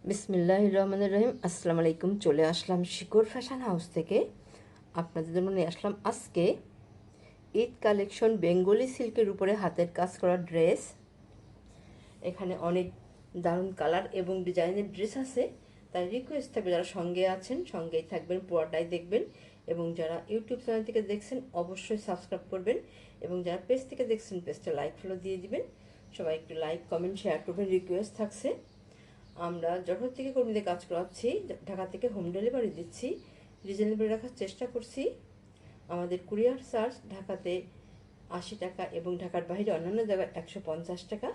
বিসমিল্লাহির রহমানির রহিম। আসসালামু আলাইকুম। চলে আসলাম শিকর ফ্যাশন হাউস থেকে। আপনাদের জন্য নিয়ে আসলাম আজকে ঈদ কালেকশন বেঙ্গলি সিল্কের উপরে হাতের কাজ করা ড্রেস। এখানে অনেক দারুণ কালার এবং ডিজাইনের ড্রেস আছে। তাই রিকোয়েস্ট থাকবে, যারা সঙ্গে আছেন সঙ্গেই থাকবেন, পুরোটাই দেখবেন। এবং যারা ইউটিউব চ্যানেল থেকে দেখছেন অবশ্যই সাবস্ক্রাইব করবেন, এবং যারা পেজ থেকে দেখছেন পেজটা লাইক ফলো দিয়ে দিবেন। সবাই একটু লাইক কমেন্ট শেয়ার করবেন, রিকোয়েস্ট থাকছে। আমরা যশোর থেকে কর্মীদের কাজ করাচ্ছি, ঢাকা থেকে হোম ডেলিভারি দিচ্ছি, রিজনেবল রাখার চেষ্টা করছি। আমাদের কুরিয়ার চার্জ ঢাকাতে 80 টাকা এবং ঢাকার বাইরে অন্যান্য জায়গায় 150 টাকা।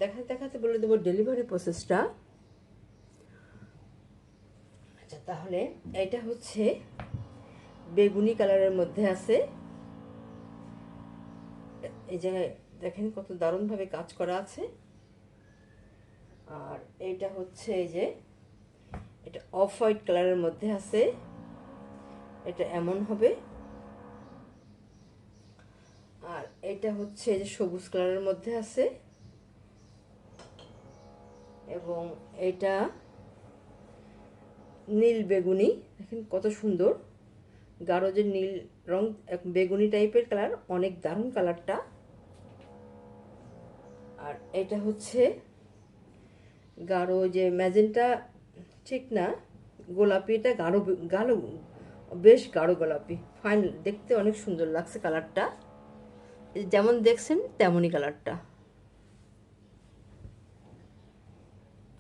দেখাতে দেখাতে বলে দেবো ডেলিভারি প্রসেসটা। আচ্ছা, তাহলে এটা হচ্ছে বেগুনি কালারের মধ্যে আছে। এই যে দেখেন কত দারুণভাবে কাজ করা আছে। আর এইটা হচ্ছে এই যে এটা অফ হোয়াইট কালারের মধ্যে আছে, এটা এমন হবে। আর এটা হচ্ছে এই যে সবুজ কালারের মধ্যে আছে, এবং এটা নীল বেগুনি। দেখেন কত সুন্দর গাঢ় যে নীল রং, বেগুনি টাইপের কালার, অনেক দারুণ কালারটা। আর এটা হচ্ছে গাঢ় যে ম্যাজেন্টা, ঠিক না, গোলাপি। এটা গাঢ় গাঢ়, বেশ গাঢ় গোলাপি। ফাইন, দেখতে অনেক সুন্দর লাগছে কালারটা, যেমন দেখছেন তেমনই কালারটা।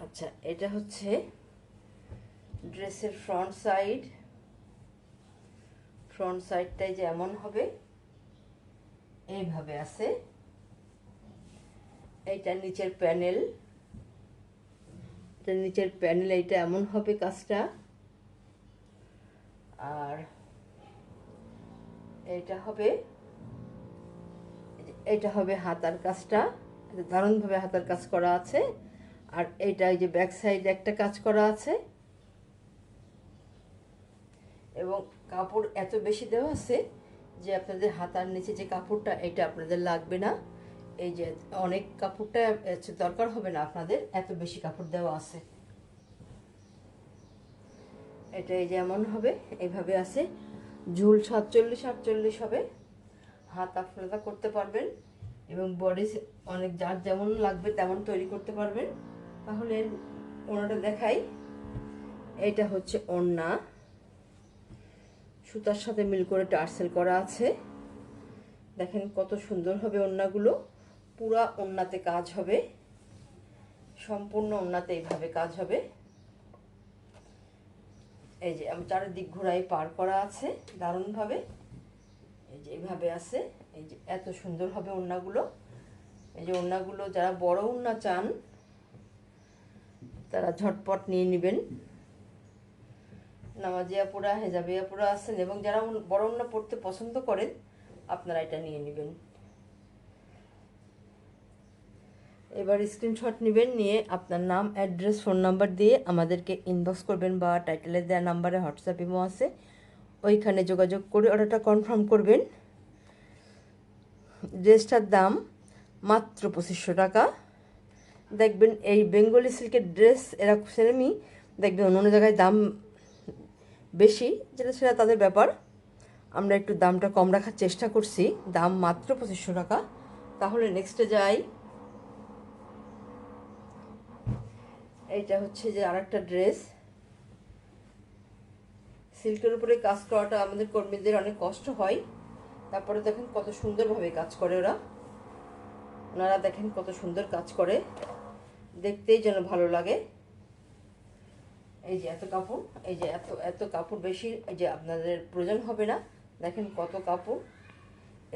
আচ্ছা, এটা হচ্ছে ড্রেসের ফ্রন্ট সাইড। ফ্রন্ট সাইডটাই যে এমন হবে, এইভাবে আছে। এইটা নিচের প্যানেল, এটা নিচের প্যানেল, এইটা এমন হবে কাজটা। আর এইটা হবে, এইটা হবে হাতার কাজটা। দারুণভাবে হাতার কাজ করা আছে। আর এইটা এই যে ব্যাক সাইডে একটা কাজ করা আছে, এবং কাপড় এত বেশি দেওয়া আছে যে আপনাদের হাতার নিচে যে কাপড়টা, এটা আপনাদের লাগবে না। এই যে অনেক কাপড়টা দরকার হবে না আপনাদের, এত বেশি কাপড় দেওয়া আছে। এটা এই যেমন হবে, এইভাবে আছে। ঝুল 47-48 হবে। হাত আপনারা করতে পারবেন, এবং বডি অনেক যার যেমন লাগবে তেমন তৈরি করতে পারবেন। তাহলে ওনাটা দেখাই। এইটা হচ্ছে ওড়না, সুতার সাথে মিল করে টার্সেল করা আছে। দেখেন কত সুন্দর হবে ওড়নাগুলো, পুরা ওড়নাতে কাজ হবে, সম্পূর্ণ ওড়নাতে এইভাবে কাজ হবে। এই যে আমি চারিদিক ঘোরাই পার করা আছে দারুণভাবে। এই যে এইভাবে আছে, এই যে এত সুন্দর হবে ওড়নাগুলো। এই যে ওড়নাগুলো যারা বড় ওড়না চান তারা ঝটপট নিয়ে নেবেন। নামাজিয়া পুরা, হেজাবিয়া পুরা আছেন, এবং যারা বড় ওড়না পড়তে পছন্দ করেন আপনারা এটা নিয়ে নেবেন। এবার স্ক্রিনশট নেবেন, নিয়ে আপনার নাম, অ্যাড্রেস, ফোন নাম্বার দিয়ে আমাদেরকে ইনবক্স করবেন, বা টাইটেলে দেওয়া নাম্বারে হোয়াটসঅ্যাপ ইমো আছে, ওইখানে যোগাযোগ করে অর্ডারটা কনফার্ম করবেন। ড্রেসটার দাম মাত্র 2500 টাকা। দেখবেন এই বেঙ্গলি সিল্কের ড্রেস এরা সেরকমই দেখবেন, অন্য অন্য জায়গায় দাম বেশি, সেটা তাদের ব্যাপার। আমরা একটু দামটা কম রাখার চেষ্টা করছি, দাম মাত্র 2500 টাকা। তাহলে নেক্সটে যাই। এইটা হচ্ছে যে আরেকটা ড্রেস। সিল্কের উপরে কাজ করাটা আমাদের কর্মীদের অনেক কষ্ট হয়, তারপরে দেখেন কত সুন্দরভাবে কাজ করে ওনারা দেখেন কত সুন্দর কাজ করে, দেখতেই যেন ভালো লাগে। এই যে এত কাপড়, এই যে এত এত কাপড় বেশি, এই যে আপনাদের প্রয়োজন হবে না। দেখেন কত কাপড়,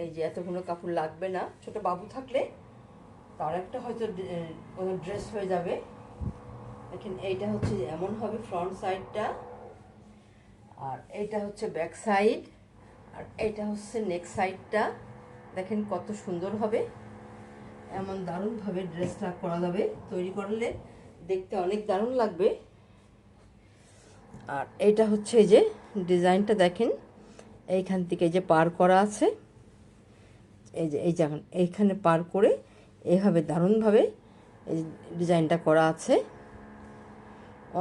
এই যে এতগুলো কাপড় লাগবে না। ছোট বাবু থাকলে তার একটা হয়তো ড্রেস হয়ে যাবে। দেখেন এইটা হচ্ছে এমন হবে ফ্রন্ট সাইডটা, আর এইটা হচ্ছে ব্যাক সাইড, আর এইটা হচ্ছে নেক সাইডটা। দেখেন কত সুন্দর হবে, এমন দারুণভাবে ড্রেসটা করা যাবে, তৈরি করলে দেখতে অনেক দারুণ লাগবে। আর এইটা হচ্ছে এই যে ডিজাইনটা দেখেন, এইখান থেকে যে পার করা আছে, এই যে এই যেমন এইখানে পার করে এইভাবে দারুণভাবে এই ডিজাইনটা করা আছে।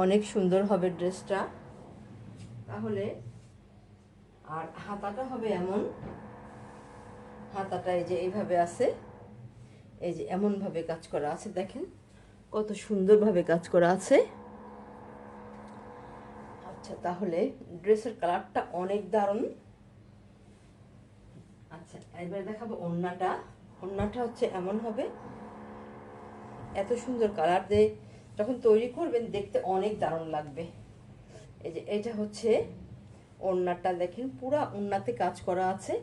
অনেক সুন্দর হবে ড্রেসটা। তাহলে আর হাতাটা হবে এমন, হাতাটা এই যে এইভাবে আছে, এই যে এমনভাবে কাজ করা আছে, দেখেন কত সুন্দরভাবে কাজ করা আছে। আচ্ছা, তাহলে ড্রেসের কালারটা অনেক দারুণ। আচ্ছা, এবারে দেখাবো ওড়নাটা। ওড়নাটা হচ্ছে এমন হবে, এত সুন্দর কালার দিয়ে যখন তৈরি করবেন দেখতে অনেক দারুণ লাগবে। এই যে এটা হচ্ছে ওড়নাটা, দেখেন পুরা ওড়নাতে কাজ করা আছে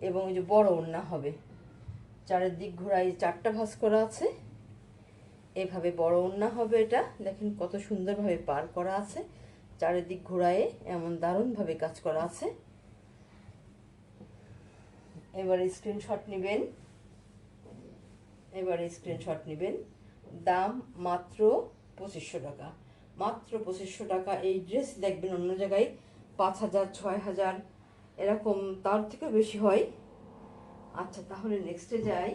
এবং এই যে বড় ওড়না হবে, চারিদিক ঘোরায় 4টা ভাঁজ করা আছে, এভাবে বড় ওড়না হবে। এটা দেখেন কত সুন্দরভাবে পার করা আছে, চারিদিক ঘোরায় এমন দারুণভাবে কাজ করা আছে। এবারে স্ক্রিনশট নেবেন, দাম মাত্র 2500 টাকা, মাত্র 2500 টাকা। এই ড্রেস দেখবেন অন্য জায়গায় 5000 6000 এরকম, তার থেকে বেশি হয়। আচ্ছা, তাহলে নেক্সটে যাই।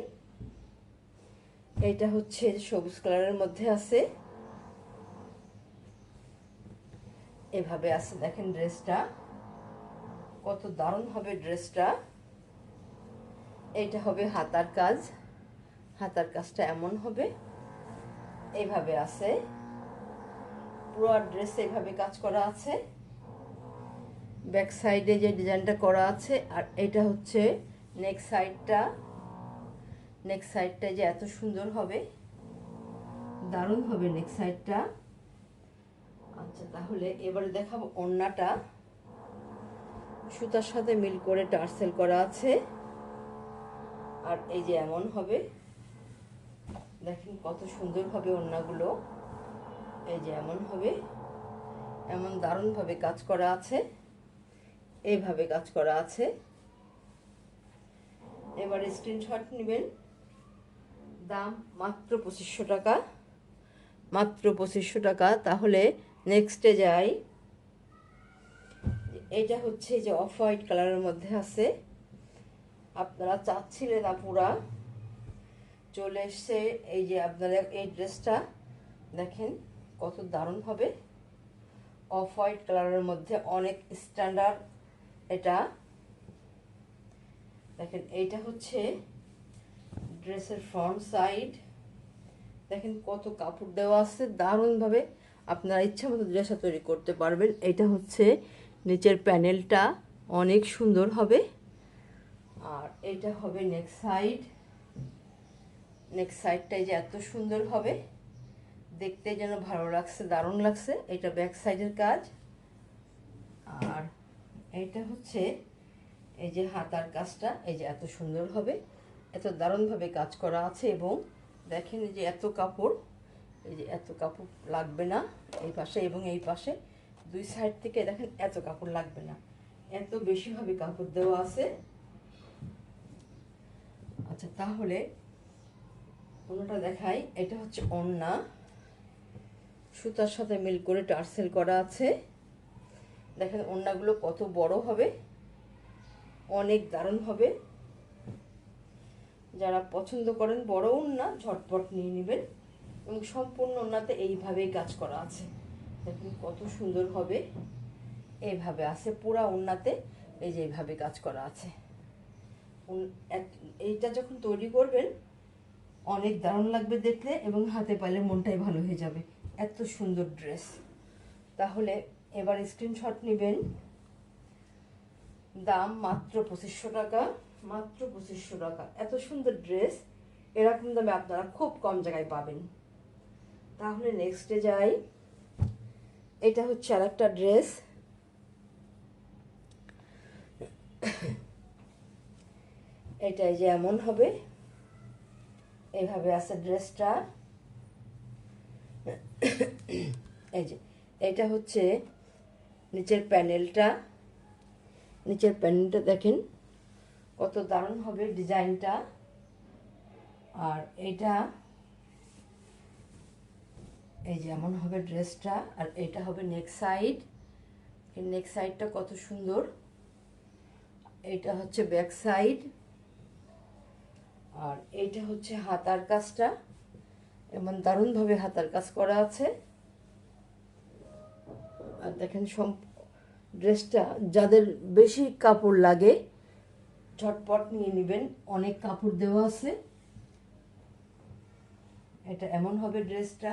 এটা হচ্ছে সবুজ কালারের মধ্যে আছে, এভাবে আছে, দেখেন ড্রেসটা কত দারুণ হবে ড্রেসটা। এইটা হবে হাতার কাজ, হাতার কাজটা এমন হবে, এইভাবে আছে, পুরো ড্রেস এইভাবে কাজ করা আছে, ব্যাক সাইডে যে ডিজাইনটা করা আছে। আর এটা হচ্ছে নেক সাইডটা, নেক সাইডটা যে এত সুন্দর হবে, দারুণ হবে নেক সাইডটা। আচ্ছা, তাহলে এবারে দেখাবো ওড়নাটা। সুতার সাথে মিল করে টার্সেল করা আছে, আর এই যে এমন হবে, দেখেন কত সুন্দর হবে ওড়নাগুলো, এই যে এমন হবে, এমন দারুণভাবে কাজ করা আছে, এইভাবে কাজ করা আছে। এবার স্ক্রিনশট নেবেন, দাম মাত্র 2500 টাকা, মাত্র 2500 টাকা। তাহলে নেক্সটে যাই। এটা হচ্ছে যে অফ হোয়াইট কালারের মধ্যে আছে, আপনারা চাচ্ছিলেন আপুরা, চলে এসছে। এই যে আপনারা এই ড্রেসটা দেখেন কত দারুণ হবে, অফ হোয়াইট কালারের মধ্যে অনেক স্ট্যান্ডার্ড। এটা দেখেন, এইটা হচ্ছে ড্রেসের ফ্রন্ট সাইড, দেখেন কত কাপড় দেওয়া আছে, দারুণভাবে আপনারা ইচ্ছা মতো ড্রেসটা তৈরি করতে পারবেন। এটা হচ্ছে নিচের প্যানেলটা, অনেক সুন্দর হবে। আর এটা হবে নেক সাইড, নেক সাইডটাই যে এত সুন্দর হবে, দেখতে যেন ভালো লাগছে, দারুণ লাগছে। এটা ব্যাক সাইডের কাজ। আর এইটা হচ্ছে এই যে হাতার কাজটা, এই যে এত সুন্দর হবে, এত দারুণভাবে কাজ করা আছে। এবং দেখেন এই যে এত কাপড়, এই যে এত কাপড় লাগবে না এই পাশে এবং এই পাশে, দুই সাইড থেকে দেখেন এত কাপড় লাগবে না, এত বেশিভাবে কাপড় দেওয়া আছে। আচ্ছা, তাহলে ওড়নাটা দেখাই। এটা হচ্ছে ওড়না, সুতার সাথে মিল করে টার্সেল করা আছে, দেখেন ওড়নাগুলো কত বড় হবে, অনেক দারুণ হবে। যারা পছন্দ করেন বড় ওড়না, ঝটপট নিয়ে নেবেন। এবং সম্পূর্ণ ওড়নাতে এইভাবেই কাজ করা আছে, দেখুন কত সুন্দর হবে, এইভাবে আছে পুরা ওড়নাতে, এই যে এইভাবে কাজ করা আছে। এইটা যখন তৈরি করবেন অনেক দারুণ লাগবে দেখতে, এবং হাতে পাইলে মনটাই ভালো হয়ে যাবে, এত সুন্দর ড্রেস। তাহলে এবার স্ক্রিনশট নেবেন, দাম মাত্র 2500 টাকা, মাত্র 2500 টাকা। এত সুন্দর ড্রেস এরকম দামে আপনারা খুব কম জায়গায় পাবেন। তাহলে নেক্সটে যাই। এটা হচ্ছে আরেকটা ড্রেস, এটাই যে এমন হবে, এইভাবে আছে ড্রেসটা। এই যে এটা হচ্ছে নিচের প্যানেলটা, নিচের প্যানেলটা দেখেন কত দারুণ হবে ডিজাইনটা। আর এটা এই যে এমন হবে ড্রেসটা। আর এটা হবে নেক সাইড, নেক সাইডটা কত সুন্দর। এটা হচ্ছে ব্যাক সাইড। আর এইটা হচ্ছে হাতার কাজটা, এমন দারুণভাবে হাতার কাজ করা আছে। আর দেখেন ড্রেসটা যাদের বেশি কাপড় লাগে ঝটপট নিয়ে নেবেন, অনেক কাপড় দেওয়া আছে। এটা এমন হবে, ড্রেসটা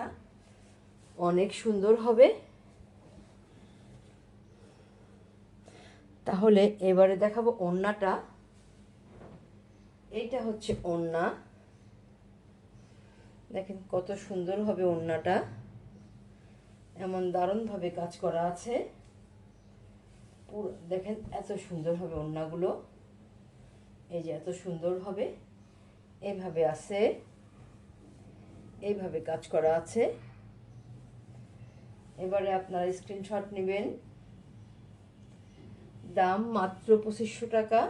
অনেক সুন্দর হবে। তাহলে এবারে দেখাবো ওড়নাটা। এইটা হচ্ছে ওড়না, দেখেন কত সুন্দর হবে ওড়নাটা, এমন দারুণভাবে কাজ করা আছে। পুরো দেখেন এত সুন্দর হবে ওড়নাগুলো, এই যে এত সুন্দর হবে, এইভাবে আছে, এইভাবে কাজ করা আছে। এবারে আপনারা স্ক্রিনশট নেবেন। দাম মাত্র 2500 টাকা।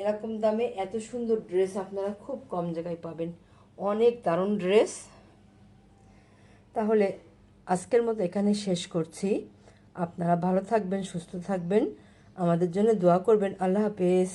এরকম দামে এত সুন্দর ড্রেস আপনারা খুব কম জায়গায় পাবেন, অনেক দারুণ ড্রেস। তাহলে আজকের মতো এখানে শেষ করছি। আপনারা ভালো থাকবেন, সুস্থ থাকবেন, আমাদের জন্য দোয়া করবেন। আল্লাহ হাফেজ।